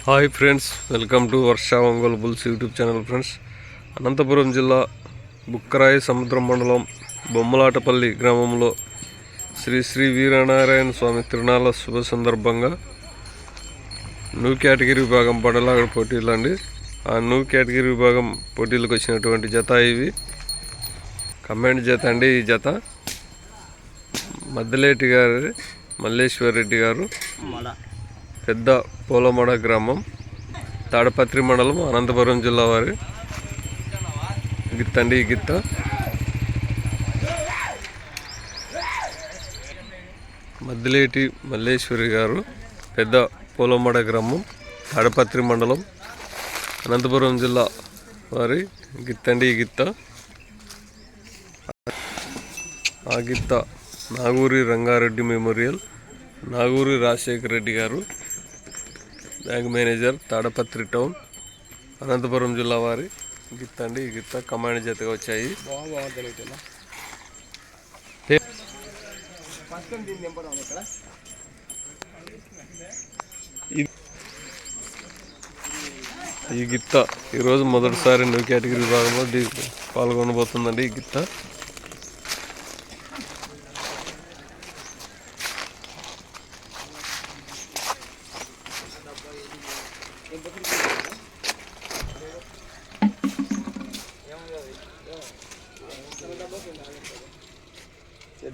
Hi friends, welcome to Varsha Ongole bulls YouTube channel. Friends, Anantapuram జిల్లా బుక్కరాయి సముద్రం మండలం బొమ్మలాటపల్లి గ్రామంలో శ్రీ శ్రీ వీరనారాయణ స్వామి తిరునాళ్ళ శుభ సందర్భంగా న్యూ కేటగిరీ విభాగం బండలాగడ పోటీలు అండి. ఆ న్యూ కేటగిరీ విభాగం పోటీలకు వచ్చినటువంటి జత ఇవి. కమాండ్ జత అండి. ఈ జత మద్దలేటి గారి మల్లేశ్వర్ రెడ్డి గారు, పెద్ద పోలమడ గ్రామం, తాడపత్రి మండలం, అనంతపురం జిల్లా వారి గిత్తండి. ఈ గిత్త మద్దిలేటి మల్లేశ్వరి గారు, పెద్ద పోలమడ గ్రామం, తాడపత్రి మండలం, అనంతపురం జిల్లా వారి గిత్తండి. ఈ గిత్త ఆ గిత్త నాగూరి రంగారెడ్డి మెమోరియల్, నాగూరి రాజశేఖర్ రెడ్డి గారు, bank manager, Tadipatri town, Anantapuram జిల్లా వారి గిత్తండి. ఈ గిత్త కమాండ్ జతగా వచ్చాయి. ఈ గిత్త ఈరోజు మొదటిసారి న్యూ కేటగిరీ విభాగంలో పాల్గొనబోతుందండి. ఈ గిత్త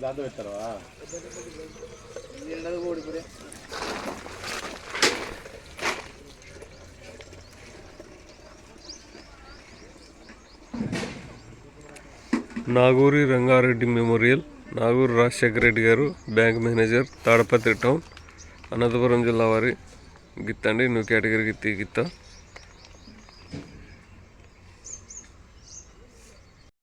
దాంతో పెట్టారా నాగూరి రంగారెడ్డి మెమోరియల్, నాగూరి రాజశేఖర రెడ్డి గారు, bank manager, Tadipatri town, Anantapuram జిల్లా వారి గిత్తండి. న్యూ కేటగిరీ గిత్త.